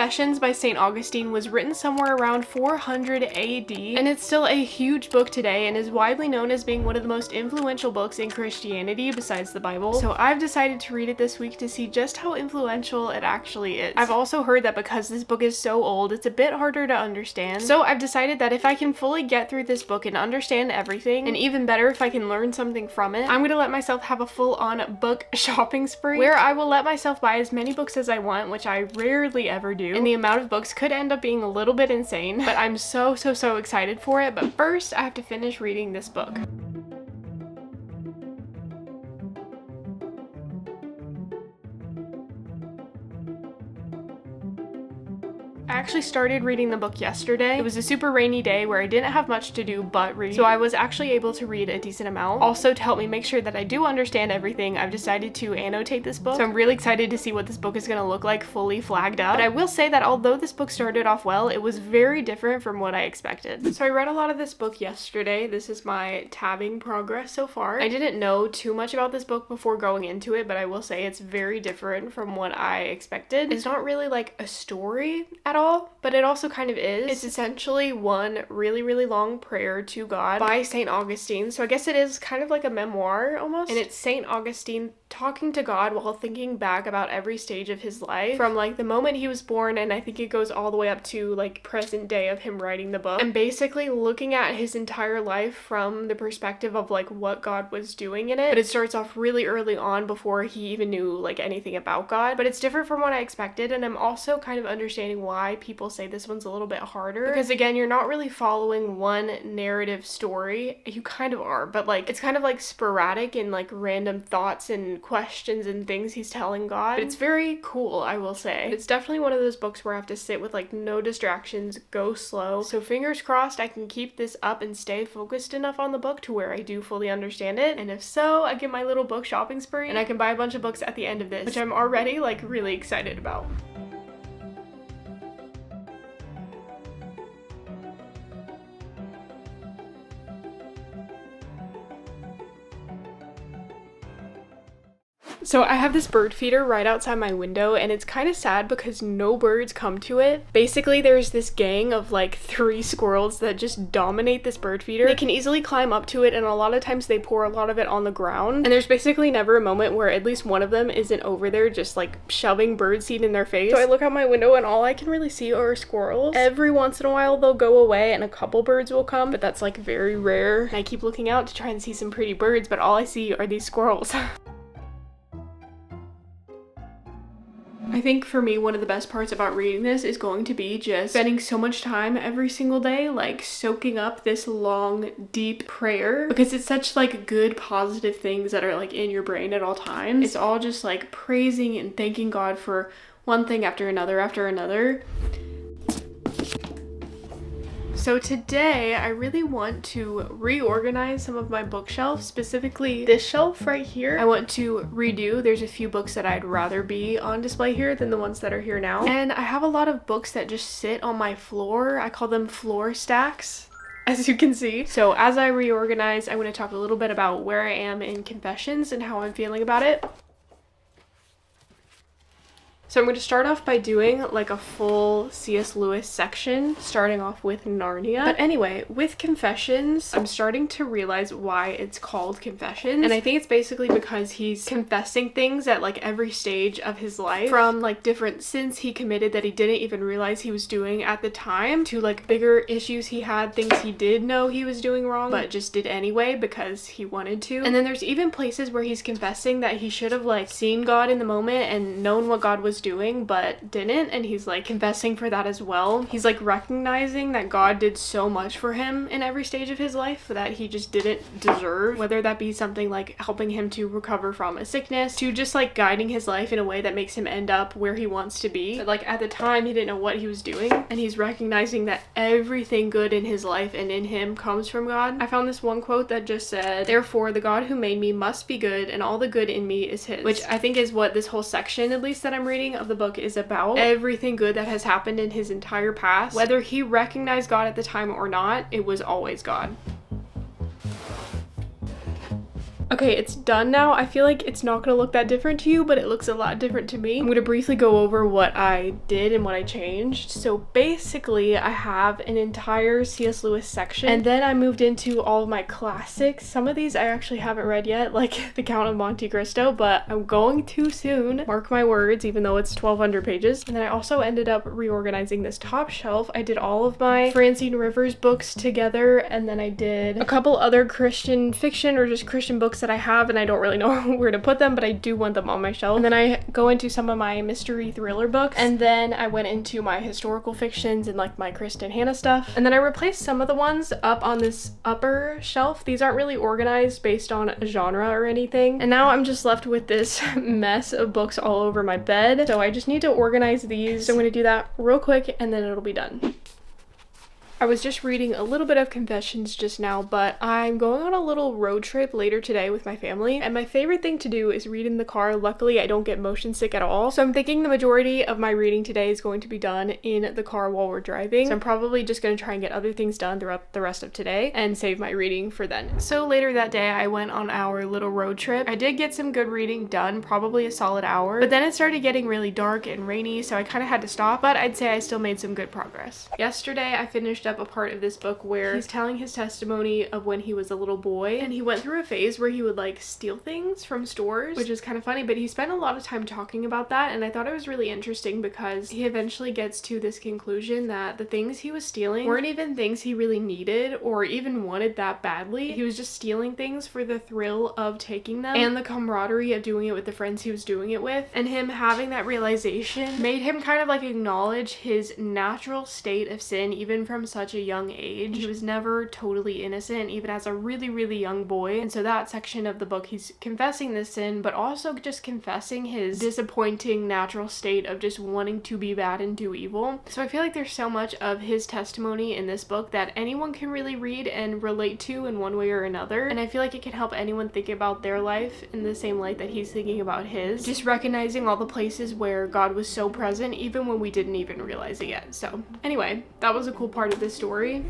Confessions by Saint Augustine was written somewhere around 400 AD, and it's still a huge book today and is widely known as being one of the most influential books in Christianity besides the Bible. So I've decided to read it this week to see just how influential it actually is. I've also heard that because this book is so old, it's a bit harder to understand. So I've decided that if I can fully get through this book and understand everything, and even better if I can learn something from it, I'm gonna let myself have a full-on book shopping spree where I will let myself buy as many books as I want, which I rarely ever do, and the amount of books could end up being a little bit insane, but I'm so excited for it. But first, I have to finish reading this book. I actually started reading the book yesterday. It was a super rainy day where I didn't have much to do but read, so I was actually able to read a decent amount. Also, to help me make sure that I do understand everything, I've decided to annotate this book, so I'm really excited to see what this book is going to look like fully flagged up. But I will say that although this book started off well, it was very different from what I expected. So I read a lot of this book yesterday. This is my tabbing progress so far. I didn't know too much about this book before going into it, but I will say it's very different from what I expected. It's not really like a story at all, but it also kind of is. It's essentially one really long prayer to God by Saint Augustine. So I guess it is kind of like a memoir almost. And it's Saint Augustine talking to God while thinking back about every stage of his life, from like the moment he was born, and I think it goes all the way up to like present day of him writing the book, and basically looking at his entire life from the perspective of like what God was doing in it. But it starts off really early on before he even knew like anything about God. But it's different from what I expected, and I'm also kind of understanding why people say this one's a little bit harder, because again, you're not really following one narrative story. You kind of are, but like it's kind of like sporadic and like random thoughts and questions and things he's telling God. But it's very cool, I will say. It's definitely one of those books where I have to sit with like no distractions, go slow. So fingers crossed I can keep this up and stay focused enough on the book to where I do fully understand it. And if so, I get my little book shopping spree and I can buy a bunch of books at the end of this, which I'm already like really excited about. So I have this bird feeder right outside my window, and it's kind of sad because no birds come to it. Basically, there's this gang of like 3 squirrels that just dominate this bird feeder. They can easily climb up to it, and a lot of times they pour a lot of it on the ground. And there's basically never a moment where at least one of them isn't over there just like shoving bird seed in their face. So I look out my window and all I can really see are squirrels. Every once in a while they'll go away and a couple birds will come, but that's like very rare. And I keep looking out to try and see some pretty birds, but all I see are these squirrels. I think for me, one of the best parts about reading this is going to be just spending so much time every single day, like soaking up this long, deep prayer, because it's such like good, positive things that are like in your brain at all times. It's all just like praising and thanking God for one thing after another after another. So today, I really want to reorganize some of my bookshelves, specifically this shelf right here. I want to redo. There's a few books that I'd rather be on display here than the ones that are here now. And I have a lot of books that just sit on my floor. I call them floor stacks, as you can see. So as I reorganize, I'm going to talk a little bit about where I am in Confessions and how I'm feeling about it. So I'm going to start off by doing like a full C.S. Lewis section, starting off with Narnia. But anyway, with Confessions, I'm starting to realize why it's called Confessions. And I think it's basically because he's confessing things at like every stage of his life, from like different sins he committed that he didn't even realize he was doing at the time, to like bigger issues he had, things he did know he was doing wrong but just did anyway because he wanted to. And then there's even places where he's confessing that he should have like seen God in the moment and known what God was doing but didn't, and he's like confessing for that as well. He's like recognizing that God did so much for him in every stage of his life that he just didn't deserve, whether that be something like helping him to recover from a sickness, to just like guiding his life in a way that makes him end up where he wants to be. But like at the time he didn't know what he was doing, and he's recognizing that everything good in his life and in him comes from God. I found this one quote that just said, "Therefore the God who made me must be good, and all the good in me is his," which I think is what this whole section, at least that I'm reading of the book, is about. Everything good that has happened in his entire past, whether he recognized God at the time or not, it was always God. Okay, it's done now. I feel like it's not gonna look that different to you, but it looks a lot different to me. I'm gonna briefly go over what I did and what I changed. So basically, I have an entire C.S. Lewis section, and then I moved into all of my classics. Some of these I actually haven't read yet, like The Count of Monte Cristo, but I'm going to soon. Mark my words, even though it's 1,200 pages. And then I also ended up reorganizing this top shelf. I did all of my Francine Rivers books together, and then I did a couple other Christian fiction or just Christian books that I have, and I don't really know where to put them, but I do want them on my shelf. And then I go into some of my mystery thriller books, and then I went into my historical fictions and like my Kristen Hannah stuff. And then I replaced some of the ones up on this upper shelf. These aren't really organized based on a genre or anything. And now I'm just left with this mess of books all over my bed. So I just need to organize these. So I'm gonna do that real quick and then it'll be done. I was just reading a little bit of Confessions just now, but I'm going on a little road trip later today with my family, and my favorite thing to do is read in the car. Luckily, I don't get motion sick at all, so I'm thinking the majority of my reading today is going to be done in the car while we're driving. So I'm probably just going to try and get other things done throughout the rest of today and save my reading for then. So later that day, I went on our little road trip. I did get some good reading done, probably a solid hour, but then it started getting really dark and rainy, so I kind of had to stop, but I'd say I still made some good progress. Yesterday, I finished up a part of this book where he's telling his testimony of when he was a little boy, and he went through a phase where he would like steal things from stores, which is kind of funny, but he spent a lot of time talking about that, and I thought it was really interesting because he eventually gets to this conclusion that the things he was stealing weren't even things he really needed or even wanted that badly. He was just stealing things for the thrill of taking them and the camaraderie of doing it with the friends he was doing it with, and him having that realization made him kind of like acknowledge his natural state of sin even from such a young age. He was never totally innocent, even as a really young boy. And so that section of the book, he's confessing this sin, but also just confessing his disappointing natural state of just wanting to be bad and do evil. So I feel like there's so much of his testimony in this book that anyone can really read and relate to in one way or another. And I feel like it can help anyone think about their life in the same light that he's thinking about his. Just recognizing all the places where God was so present, even when we didn't even realize it yet. So anyway, that was a cool part of this story.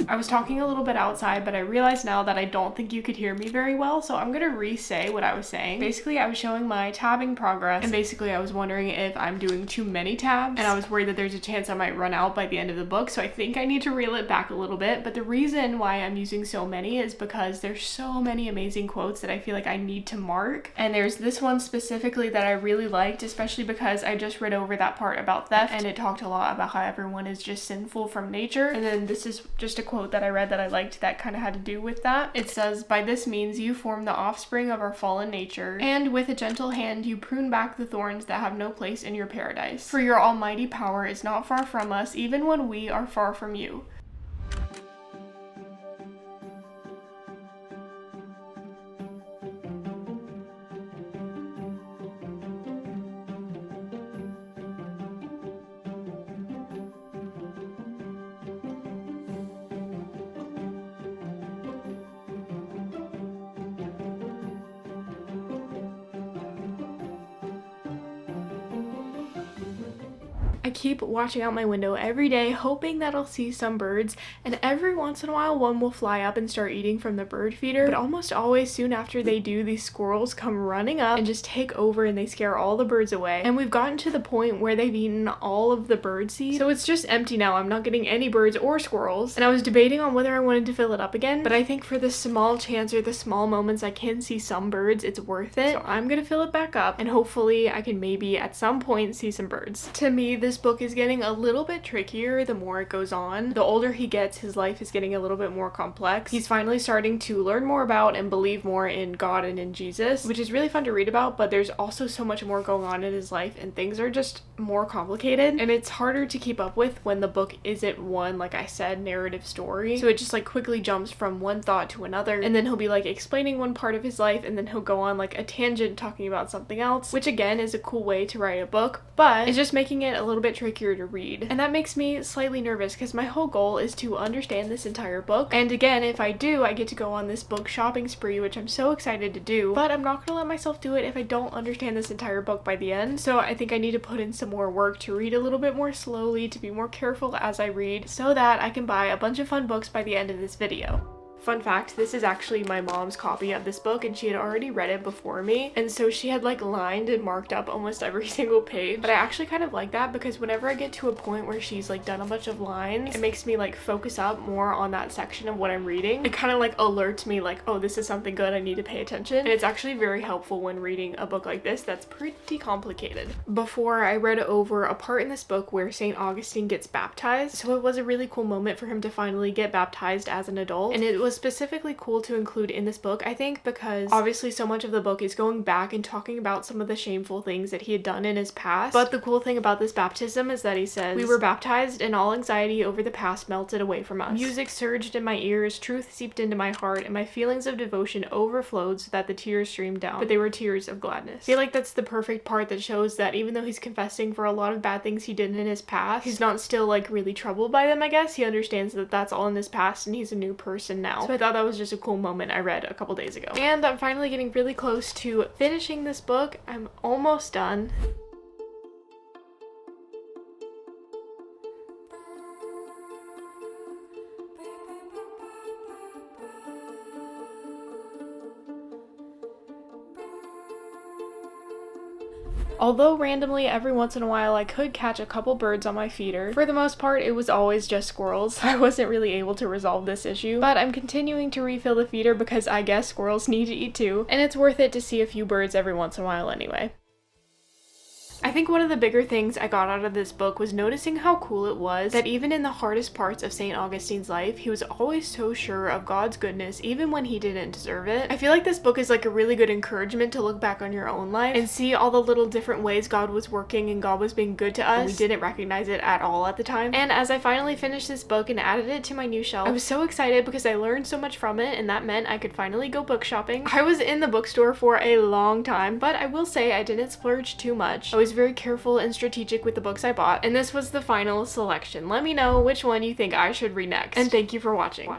I was talking a little bit outside, but I realized now that I don't think you could hear me very well, so I'm gonna re-say what I was saying. Basically, I was showing my tabbing progress, and basically I was wondering if I'm doing too many tabs, and I was worried that there's a chance I might run out by the end of the book, so I think I need to reel it back a little bit. But the reason why I'm using so many is because there's so many amazing quotes that I feel like I need to mark, and there's this one specifically that I really liked, especially because I just read over that part about theft, and it talked a lot about how everyone is just sinful from nature. And then this is just a quote that I read that I liked that kind of had to do with that. It says, "By this means you form the offspring of our fallen nature, and with a gentle hand you prune back the thorns that have no place in your paradise. For your almighty power is not far from us, even when we are far from you." I keep watching out my window every day, hoping that I'll see some birds, and every once in a while one will fly up and start eating from the bird feeder, but almost always soon after they do, these squirrels come running up and just take over and they scare all the birds away. And we've gotten to the point where they've eaten all of the bird seed, so it's just empty now. I'm not getting any birds or squirrels, and I was debating on whether I wanted to fill it up again, but I think for the small chance or the small moments I can see some birds, it's worth it. So I'm gonna fill it back up, and hopefully I can maybe at some point see some birds. To me, this book is getting a little bit trickier the more it goes on. The older he gets, his life is getting a little bit more complex. He's finally starting to learn more about and believe more in God and in Jesus, which is really fun to read about, but there's also so much more going on in his life, and things are just more complicated, and it's harder to keep up with when the book isn't one, like I said, narrative story. So it just like quickly jumps from one thought to another, and then he'll be like explaining one part of his life, and then he'll go on like a tangent talking about something else, which again is a cool way to write a book, but it's just making it a little little bit trickier to read. And that makes me slightly nervous because my whole goal is to understand this entire book. And again, if I do, I get to go on this book shopping spree, which I'm so excited to do, but I'm not gonna let myself do it if I don't understand this entire book by the end. So I think I need to put in some more work to read a little bit more slowly, to be more careful as I read, so that I can buy a bunch of fun books by the end of this video. Fun fact, this is actually my mom's copy of this book and she had already read it before me, and so she had like lined and marked up almost every single page. But I actually kind of like that because whenever I get to a point where she's like done a bunch of lines, it makes me like focus up more on that section of what I'm reading. It kind of like alerts me like, oh, this is something good, I need to pay attention. And it's actually very helpful when reading a book like this that's pretty complicated. Before, I read over a part in this book where Saint Augustine gets baptized, so it was a really cool moment for him to finally get baptized as an adult, and it was specifically cool to include in this book, I think, because obviously so much of the book is going back and talking about some of the shameful things that he had done in his past. But the cool thing about this baptism is that he says, "We were baptized and all anxiety over the past melted away from us. Music surged in my ears, truth seeped into my heart, and my feelings of devotion overflowed so that the tears streamed down, but they were tears of gladness." I feel like that's the perfect part that shows that even though he's confessing for a lot of bad things he did in his past, he's not still like really troubled by them, I guess. He understands that that's all in his past and he's a new person now. So I thought that was just a cool moment I read a couple days ago. And I'm finally getting really close to finishing this book. I'm almost done. Although randomly every once in a while I could catch a couple birds on my feeder, for the most part it was always just squirrels. I wasn't really able to resolve this issue, but I'm continuing to refill the feeder because I guess squirrels need to eat too, and it's worth it to see a few birds every once in a while anyway. I think one of the bigger things I got out of this book was noticing how cool it was that even in the hardest parts of Saint Augustine's life, he was always so sure of God's goodness even when he didn't deserve it. I feel like this book is like a really good encouragement to look back on your own life and see all the little different ways God was working and God was being good to us. We didn't recognize it at all at the time. And as I finally finished this book and added it to my new shelf, I was so excited because I learned so much from it, and that meant I could finally go book shopping. I was in the bookstore for a long time, but I will say I didn't splurge too much. I was very careful and strategic with the books I bought, and this was the final selection. Let me know which one you think I should read next, and thank you for watching.